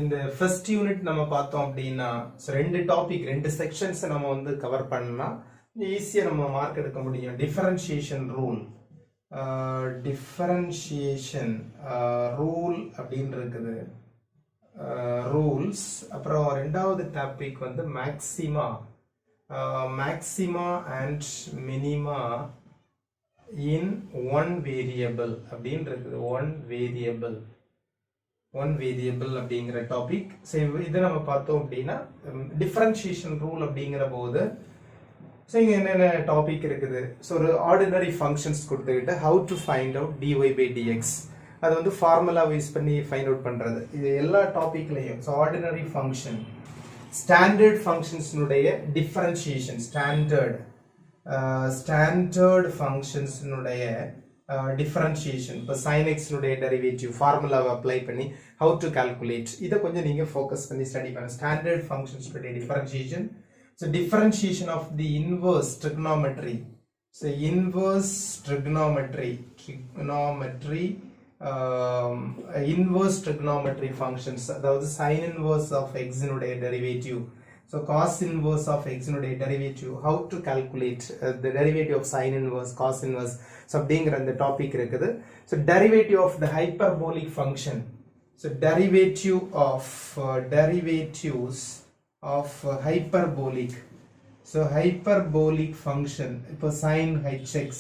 இந்த first unit நம்ம பார்த்தோம் அப்படின்னா ரெண்டு டாபிக் ரெண்டு செக்ஷன்ஸ் நம்ம வந்து கவர் பண்ணா ஈஸியா நம்ம மார்க் எடுக்க முடியும். டிஃபரன்ஷியேஷன் ரூல் அப்படின்னு இருக்குது ரூல்ஸ். அப்புறம் ரெண்டாவது டாபிக் வந்து maxima and minima in one variable அப்படின்னு இருக்குது. ஒன் வேரியபிள் அப்படிங்கிற டாபிக். இதை நம்ம பார்த்தோம் அப்படின்னா டிஃபரன்ஷியேஷன் ரூல் அப்படிங்கிற போது இங்க என்னென்ன டாபிக் இருக்குது. ஒரு ஆர்டினரி ஃபங்க்ஷன்ஸ் கொடுத்துக்கிட்டு how to find out dy by dx, அது வந்து ஃபார்முலா யூஸ் பண்ணி ஃபைண்ட் அவுட் பண்றது. இது எல்லா டாபிக்லையும் ஆர்டினரி ஃபங்க்ஷன், ஸ்டாண்டர்ட் ஃபங்க்ஷன்ஸ்னுடைய டிஃபரன்ஷியேஷன், ஸ்டாண்டர்ட் ஃபங்க்ஷன்ஸ்னுடைய டிஃபரன்ஷியேஷன், இப்போ sin x னுடைய டெரிவேட்டிவ் ஃபார்முலாவை அப்ளை பண்ணி how to calculate, இதை கொஞ்சம் நீங்க ஃபோக்கஸ் பண்ணி ஸ்டடி பண்ண. ஸ்டாண்டர்ட் ஃபங்க்ஷன்ஸ் உடைய differentiation. So differentiation of the inverse trigonometry. So inverse trigonometry functions, அதாவது sin inverse of x னுடைய derivative, so cos inverse of x னுடைய derivative, how to calculate the derivative of sin inverse, cos inverse, so அப்படிங்கிற அந்த topic இருக்குது. So derivative of the hyperbolic function, so derivatives of hyperbolic, so hyperbolic function, இப்போ sin hx,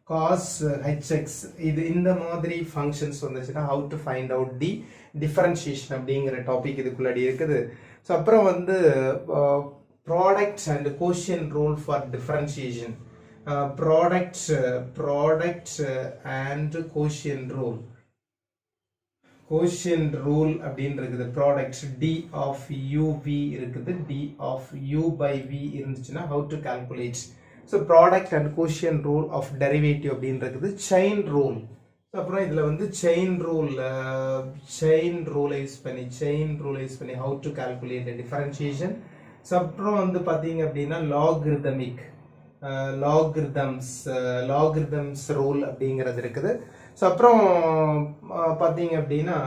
cos hx, இது இந்த மாதிரி functions வந்துச்சுன்னா how to find out the differentiation அப்படிங்கிற topic இதுக்குள்ளாடி இருக்குது. ஸோ அப்புறம் வந்து product and quotient rule for differentiation, product and quotient rule அப்படின்னு இருக்குது. ப்ராடக்ட் d of uv இருக்குது, d of u by v இருந்துச்சுன்னா how to calculate. So product and quotient rule of derivative அப்படின்னு இருக்குது. Chain rule, அப்புறம் இதுல வந்து chain rule use பண்ணி how to calculate the differentiation. So அப்புறம் வந்து பாத்தீங்க அப்படின்னா லாகிரிதம்ஸ் ரூல் அப்படிங்கிறது இருக்குது. ஸோ அப்புறம் பாத்தீங்க அப்படின்னா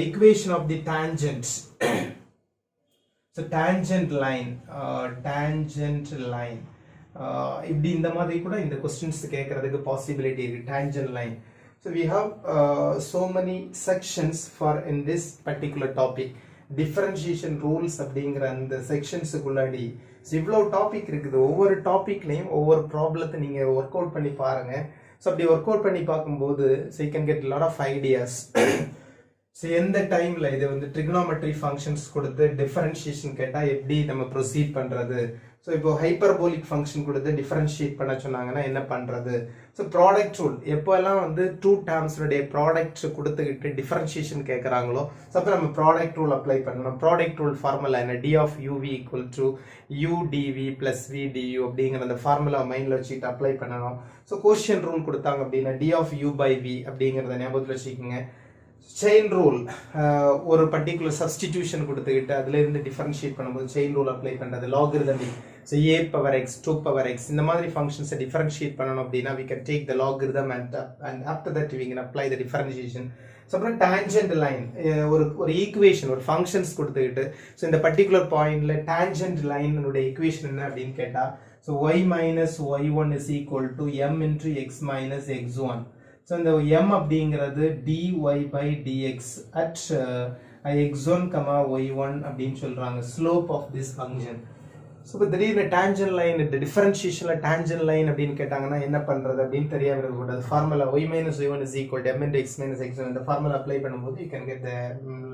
equation of the tangent, so tangent line இப்படி இந்த மாதிரி கூட இந்த கொஸ்டின்ஸ் கேட்கறதுக்கு பாசிபிலிட்டி இருக்கு. Tangent line. So we have so many sections for in this particular topic. Differentiation rules அப்படிங்கிற அந்த செக்ஷன்ஸுக்குள்ளாடி இவ்வளோ டாபிக் இருக்குது. ஒவ்வொரு டாபிக்லையும் ஒவ்வொரு ப்ராப்ளத்தை நீங்க ஒர்க் அவுட் பண்ணி பாருங்க. ஸோ அப்படி ஒர்க் அவுட் பண்ணி பார்க்கும்போது you can get lot of ideas. So எந்த டைம்ல இது வந்து ட்ரிகனோமெட்ரி ஃபங்க்ஷன்ஸ் கொடுத்து டிஃபரன்ஷியேஷன் கேட்டால் எப்படி நம்ம ப்ரொசீட் பண்றது. ஸோ இப்போ ஹைப்பர்போலிக் ஃபங்க்ஷன் கொடுத்து டிஃபரன்ஷியேட் பண்ண சொன்னாங்கன்னா என்ன பண்றது. ஸோ ப்ராடக்ட் ரூல், எப்போல்லாம் வந்து டூ டேர்ம்ஸுடைய ப்ராடக்ட் கொடுத்துக்கிட்டு டிஃபரன்ஷியேஷன் கேட்குறாங்களோ ஸோ அப்போ நம்ம ப்ராடக்ட் ரூல் அப்ளை பண்ணணும். ப்ராடக்ட் ரூல் ஃபார்முலா என்ன, d of uv equal to u dv plus v du அப்படிங்கிற அந்த ஃபார்முலா மைண்ட்ல வச்சுக்கிட்டு அப்ளை பண்ணணும். ஸோ கோஷியன் ரூல் கொடுத்தாங்க அப்படின்னா d of u by v அப்படிங்கிறத ஞாபகத்தில் வச்சுக்கோங்க. செயின் ரூல், ஒரு பர்டிகுலர் சப்ஸ்டிடியூஷன் கொடுத்துக்கிட்டு அதுல இருந்து டிஃபரன்ஷியேட் பண்ணும்போது செயின் ரூல் அப்ளை பண்றது. லாகிரிதமிக், so a power x 2 power x இந்த மாதிரி ஃபங்க்ஷன்ஸை டிஃபரன்ஷியேட் பண்ணணும் அப்படின்னா we can take the logarithm and after that we can apply the differentiation. So அப்புறம் டான்ஜென்ட் லைன், ஒரு ஈக்குவேஷன், ஒரு ஃபங்க்ஷன்ஸ் கொடுத்துக்கிட்டு ஸோ இந்த பர்டிகுலர் பாயிண்ட்ல டான்ஜென்ட் லைனுடைய ஈக்குவேஷன் என்ன அப்படின்னு கேட்டா so y minus y1 is equal to m into x minus x1. So இந்த m அப்படிங்கிறது dy by dx at x1, y1 அப்படின்னு சொல்றாங்க, slope of this function. So இப்போ திடீர்னு டான்ஜென்ட் லைன், இந்த டிஃபரன்ஷியேஷன்ல டான்ஜென்ட் லைன் அப்படின்னு கேட்டாங்கன்னா என்ன பண்றது அப்படின்னு தெரியாம இருக்கக்கூடாது. Formula y minus y1 is equal to m into x minus x1, இந்த ஃபார்முலா அப்ளை பண்ணும்போது you can get the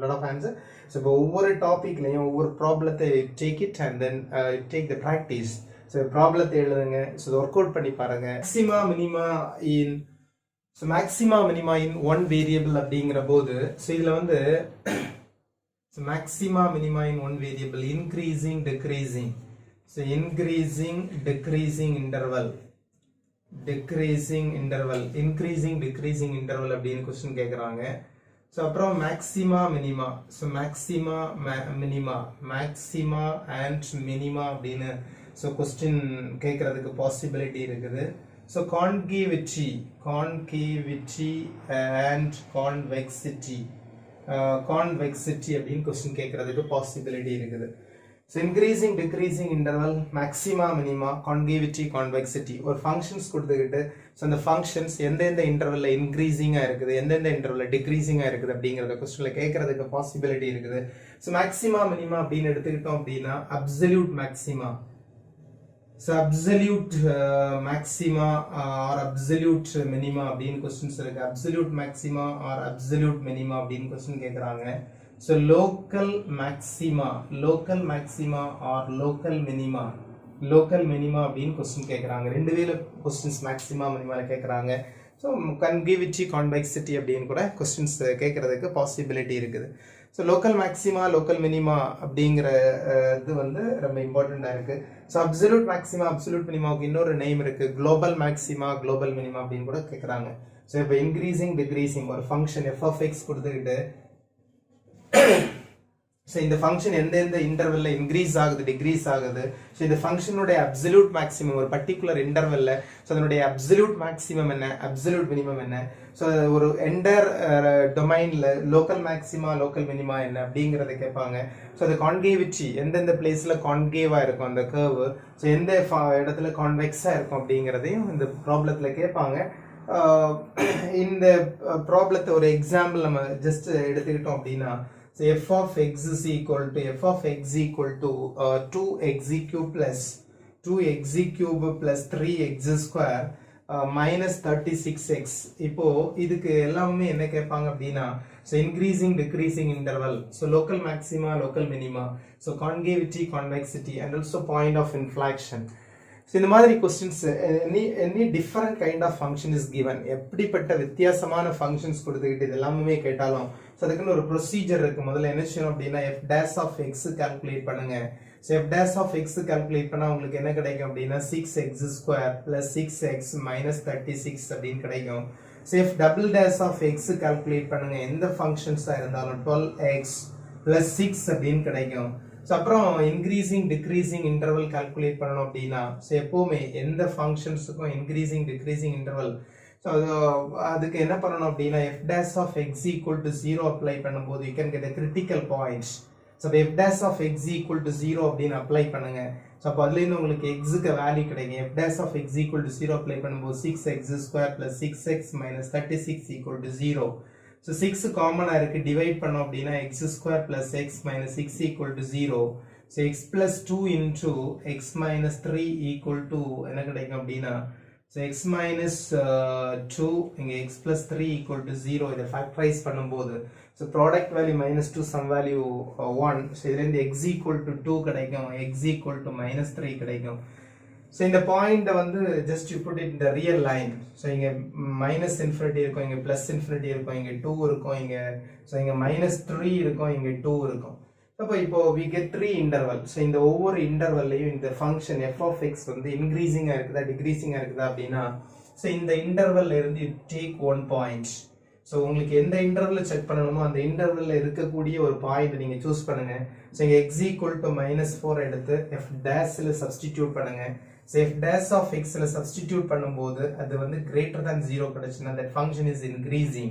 lot of answer. So இப்போ ஒவ்வொரு டாபிக்லையும் ஒவ்வொரு ப்ராப்ளத்தை take it and then take the practice. So ப்ராப்ளத்தை எழுதுங்க, ஸோ ஒர்க் அவுட் பண்ணி பாருங்க. Maxima minima in one variable அப்படிங்கிற போது ஸோ இதுல வந்து maxima minima in one variable, increasing decreasing, so increasing decreasing interval அப்படின்னு கொஸ்டின் கேட்குறாங்க. ஸோ அப்புறம் maxima minima, so maxima and minima அப்படின்னு ஸோ கொஸ்டின் கேட்கறதுக்கு பாசிபிலிட்டி இருக்குது. ஸோ கான்கேவிட்டி அண்ட் கான்வெக்சிட்டி அப்படின்னு கொஸ்டின் கேட்கறதுக்கு பாசிபிலிட்டி இருக்குது. So increasing decreasing interval, maxima minima, concavity, convexity ஒரு ஃபங்க்ஷன்ஸ் கொடுத்துக்கிட்டு ஸோ அந்த ஃபங்க்ஷன்ஸ் எந்தெந்த இன்டர்வலில் இன்க்ரீசிங்காக இருக்குது, எந்தெந்த இன்டர்வலில் டிக்ரீசிங்காக இருக்குது அப்படிங்கிறத கொஸ்டினில் கேட்கறதுக்கு பாசிபிலிட்டி இருக்குது. ஸோ மேக்ஸிமா மினிமா அப்படின்னு எடுத்துக்கிட்டோம் அப்படின்னா absolute maxima, so absolute maxima or absolute minima அப்படின்னு கொஸ்டின்ஸ் இருக்கு. Absolute maxima or absolute minima அப்படின்னு கொஸ்டின் கேட்குறாங்க. So local maxima or local minima அப்படின்னு கொஸ்டின் கேட்குறாங்க. ரெண்டு வேல கொஸ்டின்ஸ் மேக்ஸிமா மினிமாவில் கேட்குறாங்க. ஸோ கன்கேவிட்டி, கான்வெக்சிட்டி அப்படின்னு கூட கொஸ்டின்ஸ் கேட்கறதுக்கு பாசிபிலிட்டி இருக்குது. So local maxima, local minima அப்படிங்கிற இது வந்து ரொம்ப இம்பார்ட்டண்ட்டாக இருக்குது. ஸோ அப்சல்யூட் மேக்ஸிமா, அப்சல்யூட் மினிமாவுக்கு இன்னொரு நேம் இருக்குது, குளோபல் மேக்ஸிமா, குளோபல் மினிமா அப்படின்னு கூட கேட்குறாங்க. ஸோ இப்போ இன்க்ரீசிங் டிக்ரீசிங் ஒரு ஃபங்க்ஷன் f(x) கொடுத்துக்கிட்டு ஸோ இந்த ஃபங்க்ஷன் எந்தெந்த இன்டர்வெல்ல இன்க்ரீஸ் ஆகுது, டிக்ரீஸ் ஆகுது. ஸோ இந்த ஃபங்க்ஷனுடைய அப்சல்யூட் மேக்ஸிமம் ஒரு பர்டிகுலர் இன்டர்வெல்ல ஸோ அதனுடைய அப்சல்யூட் மேக்ஸிமம் என்ன, அப்சல்யூட் மினிமம் என்ன, ஸோ ஒரு என்டர் டொமைன்ல லோக்கல் மேக்ஸிமா, லோக்கல் மினிமா என்ன அப்படிங்கிறத கேட்பாங்க. ஸோ அது கான்கேவிட்டி எந்தெந்த பிளேஸ்ல கான்கேவா இருக்கும் அந்த கர்வ், ஸோ எந்த இடத்துல கான்வெக்ஸா இருக்கும் அப்படிங்கிறதையும் இந்த ப்ராப்ளத்துல கேட்பாங்க. இந்த ப்ராப்ளத்தை ஒரு எக்ஸாம்பிள் நம்ம ஜஸ்ட் எடுத்துக்கிட்டோம் அப்படின்னா, so f(x) is equal to 2x cube plus 3x square minus 36x. இப்போ இதுக்கு எல்லாமே என்ன கேட்பாங்க அப்படின்னா, so increasing decreasing interval, so local maxima, local minima, so concavity, convexity and also point of inflection. So இந்த மாதிரி questions any different kind of function is given, எப்படிப்பட்ட வித்தியாசமான ஃபங்க்ஷன்ஸ் கொடுத்துக்கிட்டு இது எல்லாமே கேட்டாலும் ஸோ அதுக்குன்னு ஒரு ப்ரொசீஜர் இருக்கு. முதல்ல என்ன செய்யணும் அப்படின்னா f(x) கால்குலேட் பண்ணுங்க. ஸோ f(x) கால்குலேட் பண்ணால் உங்களுக்கு என்ன கிடைக்கும் அப்படின்னா 6x square plus 6x minus 36 அப்படின்னு கிடைக்கும். ஸோ f(x) கால்குலேட் பண்ணுங்க, எந்த ஃபங்க்ஷன்ஸாக இருந்தாலும் 12x plus 6 அப்படின்னு கிடைக்கும். ஸோ அப்புறம் இன்க்ரீசிங் டிக்ரீசிங் இன்டர்வல் கால்குலேட் பண்ணணும் அப்படின்னா ஸோ எப்போவுமே எந்த ஃபங்க்ஷன்ஸுக்கும் இன்க்ரீசிங் டிக்ரீசிங் இன்டர்வல் ஸோ அதுக்கு என்ன பண்ணணும் அப்படின்னா f(x) equal to 0 அப்ளை பண்ணும்போது you can get a critical points. So f(x) equal to 0 அப்படின்னு அப்ளை பண்ணுங்க. ஸோ அப்போ அதுலேருந்து உங்களுக்கு எக்ஸுக்கு வேல்யூ கிடைக்கும். f(x) equal to 0 அப்ளை பண்ணும்போது 6x square plus 6x minus 36 equal to 0. So 6 காமனா இருக்கு, டிவைட் பண்ணோம் அப்படின்னா x square plus x minus 6 equal to 0. So x plus 2 into x minus 3 equal to என்ன கிடைக்கும் அப்படின்னா so x minus 2 இங்க x plus 3 equal to 0. இதை factorise பண்ணும்போது so product value minus 2 sum value 1. so இதிலிருந்து x equal to 2 கிடைக்கும், x equal to minus 3 கிடைக்கும். So இந்த பாயிண்ட்டை வந்து ஜஸ்ட் யூ புட் இட் இந்த ரியல் லைன். ஸோ இங்கே மைனஸ் இன்ஃபினிட்டி இருக்கும், இங்கே ப்ளஸ் இன்ஃபினிட்டி இருக்கும், இங்கே 2 இருக்கும், இங்கே ஸோ இங்கே -3 இருக்கும், இங்கே 2 இருக்கும். அப்போ இப்போ வி கெட் 3 இன்டர்வல். ஸோ இந்த ஒவ்வொரு இன்டர்வல்லையும் இந்த ஃபங்க்ஷன் f(x) வந்து இன்க்ரீசிங்காக இருக்குதா டிக்ரீசிங்காக இருக்குதா அப்படின்னா ஸோ இந்த இன்டர்வல்ல இருந்து யூ டேக் 1 பாயிண்ட். ஸோ உங்களுக்கு எந்த இன்டர்வல்ல செக் பண்ணணுமோ அந்த இன்டர்வல்ல இருக்கக்கூடிய ஒரு பாயிண்ட் நீங்கள் சூஸ் பண்ணுங்க. ஸோ இங்கே x equal to -4 எடுத்து f' சப்ஸ்டிடியூட் பண்ணுங்க. So f(x) substitute பண்ணும்போது அது வந்து greater than 0 கிடைச்சுன்னா that function is increasing.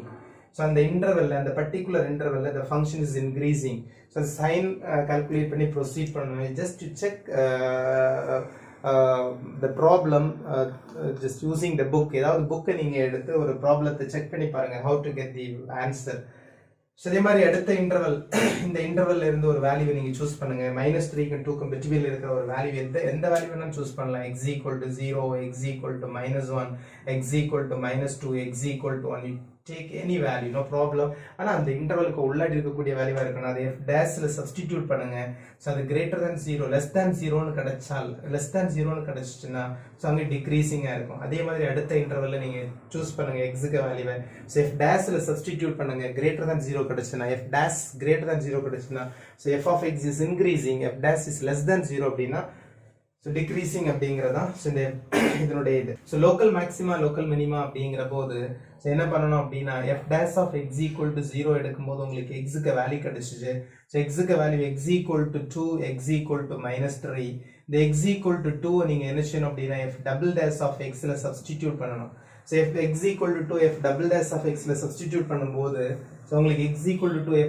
So அந்த interval அந்த particular interval the function is increasing. So sign calculate பண்ணி proceed பண்ணுங்க. Just to check the problem just using the book. ஏதாவது book நீங்க எடுத்து ஒரு ப்ராப்ளத்தை செக் பண்ணி பாருங்க how to get the answer. So இதே மாதிரி அடுத்த இன்டர்வல் இந்த இன்டர்வல்ல இருந்து ஒரு வேல்யூ நீங்க சூஸ் பண்ணுங்க. -3க்கும் 2க்கும் பிட்வீன்ல இருக்கிற ஒரு வேல்யூ எந்த வேல்யூ வேணாலும் சூஸ் பண்ணலாம். x equal to 0, x equal to -1, x equal to -2, x equal to 1. take any value, no problem. ஆனா அந்த இன்டர்வலுக்கு உள்ளாடி இருக்கக்கூடிய வேல்யூவா இருக்கணும். அதை f' சப்ஸ்டிடியூட் பண்ணுங்க. ஸோ அது greater than 0, less than 0ன்னு கிடைச்சால் less than 0ன்னு கிடைச்சிச்சுன்னா ஸோ அங்கே டிக்ரீசிங்காக இருக்கும். அதே மாதிரி அடுத்த இன்டர்வல்ல நீங்க சூஸ் பண்ணுங்க எக்ஸுக்கு வேல்யூவை. ஸோ f' சப்ஸ்டிடியூட் பண்ணுங்க. greater than 0 கிடைச்சுன்னா f' greater than 0 கிடைச்சுன்னா so f(x) is increasing, f' is less than 0 அப்படின்னா ஸோ டிக்ரீசிங் அப்படிங்கிறதா ஸோ இந்த இதனுடைய இது. So local maxima local minima அப்படிங்கிற போது ஸோ என்ன பண்ணணும் அப்படின்னா f(x) equal to 0 எடுக்கும்போது உங்களுக்கு எக்ஸுக்கு வேல்யூ கிடைச்சிச்சு. ஸோ எக்ஸுக்கு value x equal to 2, x equal to -3. இந்த x equal to 2 நீங்க என்ன செய்யணும் அப்படின்னா f double dash of x ல substitute பண்ணணும். So if x equal to 2 f double dash of x ல substitute பண்ணும்போது so உங்களுக்கு x equal to 2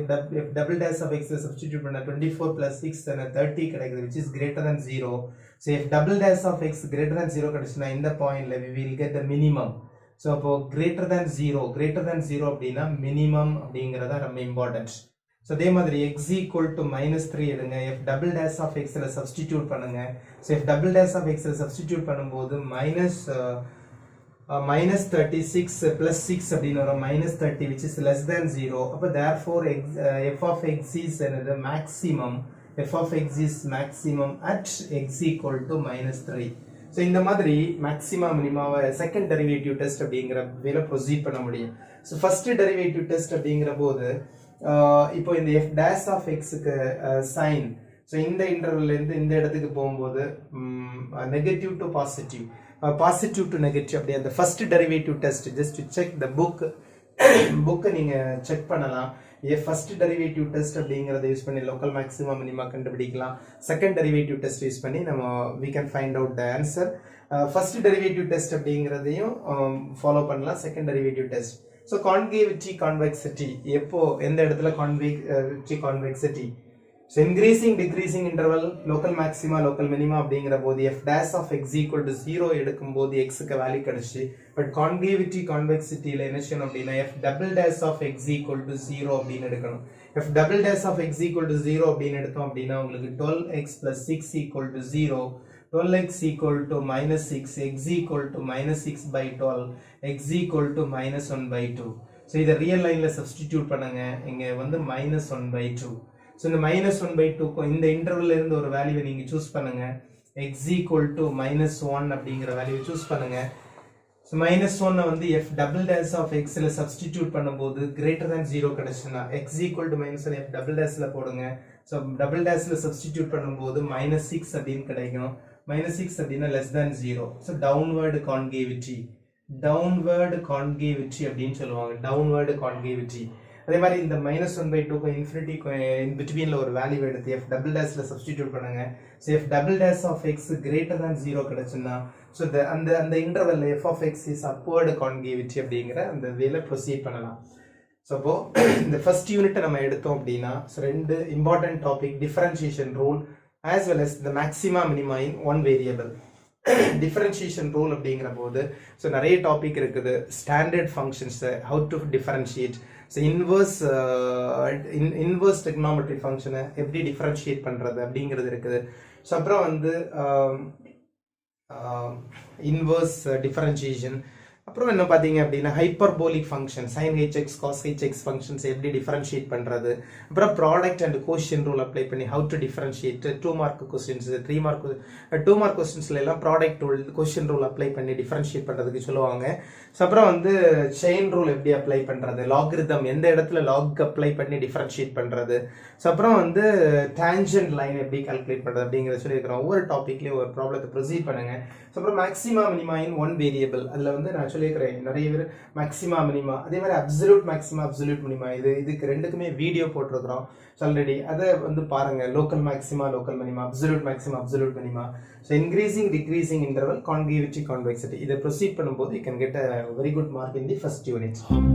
f double dash of x ல substitute பண்ணா 24 plus 6 then 30 கிடைக்குது which is greater than 0. So if double dash of x greater than 0 கிடைச்சுனா இந்த பாயிண்ட்ல we will get the minimum. So அப்போ greater than 0 அப்படின்னா minimum அப்படிங்கறத ரொம்ப important. So அதே மாதிரி x equal to minus 3 எடுங்க f double dash of x ல substitute பண்ணுங்க. So f double dash of x ல substitute பண்ணும்போது minus 36 plus 6 அப்படின்னு வரும் minus 30 which is less than 0. அப்போ therefore f of x is another maximum. f of x is maximum at x equal to minus 3. So இந்த மாதிரி maximum minimum second derivative test அப்படிங்கிற வேலை proceed பண்ண முடியும். So first derivative test அப்படிங்கிற போது இப்போ இந்த f dash of x க்கு sin so இந்த இன்டர்வல்ல இருந்து இந்த இடத்துக்கு போகும்போது negative to positive positive to negative அப்படி அந்த first derivative test just to check the book நீங்க செக் பண்ணலாம். first derivative test அப்படிங்கறத யூஸ் பண்ணி local maxima minima கண்டுபிடிக்கலாம். second derivative test யூஸ் பண்ணி நம்ம we can find out the answer. first derivative test அப்படிங்கறதையும் ஃபாலோ பண்ணலாம். second derivative test. So concavity convexity எப்போ எந்த இடத்துல concavity convexity so increasing decreasing interval local maxima local minima அப்படிங்கற போது f dash of x equal to 0 எடுக்கும்போது x க்கு value கிடைச்சு பட் concavity convexity ல என்ன செய்யணும் அப்படினா f double dash of x equal to 0 அப்படினு எடுக்கணும். f double dash of x equal to 0 அப்படினு எடுத்தோம் அப்படினா உங்களுக்கு 12x plus 6 equal to 0 12x equal to minus 6 x equal to minus 6 by 12 x equal to minus 1 by 2. So இத real லைன்ல substitute பண்ணுங்க. இங்க வந்து minus 1 by 2. So இந்த minus 1 by 2 இந்த இன்டர்வல்ல இருந்து ஒரு வேல்யூவை நீங்க சூஸ் பண்ணுங்க. x equal to minus 1 அப்படிங்கற வேல்யூவை சூஸ் பண்ணுங்க. So minus 1 வந்து f double dash of x ல சப்ஸ்டிட்யூட் பண்ணும்போது greater than 0 கிடைச்சுனா x equal to minus 1 f double dash ல போடுங்க. So double dash ல சப்ஸ்டிட்யூட் பண்ணும்போது minus 6 அப்படினு கிடைக்கும். minus 6 அப்படினா less than 0. So downward concavity அப்படினு சொல்லுவாங்க. downward concavity. அதே மாதிரி இந்த minus 1 by 2 க்கு infinity in betweenல ஒரு வேல்யூ எடுத்து f double dash ல சப்ஸ்டிட்யூட் பண்ணுங்க. So f double dash of x greater than 0 கிடைச்சுனா so அந்த இன்டர்வல்ல f of x is upward concavity அப்படிங்கற அந்த வேல ப்ரோசீட் பண்ணலாம். So அப்போ இந்த ஃபர்ஸ்ட் யூனிட் நம்ம எடுத்தோம் அப்படினா ரெண்டு important topic differentiation rule as well as the maxima minima in one variable. differentiation rule அப்படிங்கற போது so நிறைய டாபிக் இருக்குது. Standard functions how to differentiate so inverse trigonometry function எப்படி differentiate பண்றது அப்படிங்கிறது இருக்குது. so அப்புறம் வந்து inverse differentiation அப்புறம் என்ன பாத்தீங்க அப்படினா hyperbolic function sin hx cos hx functions எப்படி differentiate பண்றது அப்புறம் product and quotient rule apply பண்ணி how to differentiate 2 mark questions 2 mark questionsல எல்லாம் product rule quotient rule apply பண்ணி differentiate பண்றதுக்கு சொல்லுவாங்க. சோ அப்புறம் வந்து chain rule எப்படி apply பண்றது logarithm எந்த இடத்துல log apply பண்ணி differentiate பண்றது சோ அப்புறம் வந்து tangent line எப்படி calculate பண்றது அப்படிங்கறத சொல்லிருக்கோம். ஒவ்வொரு டாபிக்லயே ஒரு ப்ராப்ளத்தை ப்ரோசீட் பண்ணுங்க. சோ அப்புறம் maxima minima in one variable அதுல வந்து நான் சொல்லிருக்கேன் நிறைய பேர் maxima minima அதே மாதிரி absolute maxima absolute minima இதுக்கு ரெண்டுக்குமே வீடியோ போட்டுருக்கோம் ஆல்ரெடி. அதை வந்து பாருங்க local maxima local minima absolute maxima absolute minima. so increasing decreasing interval concavity convexity இதை ப்ரோசீட் பண்ணும்போது you can get a very good mark in the first unit. Home.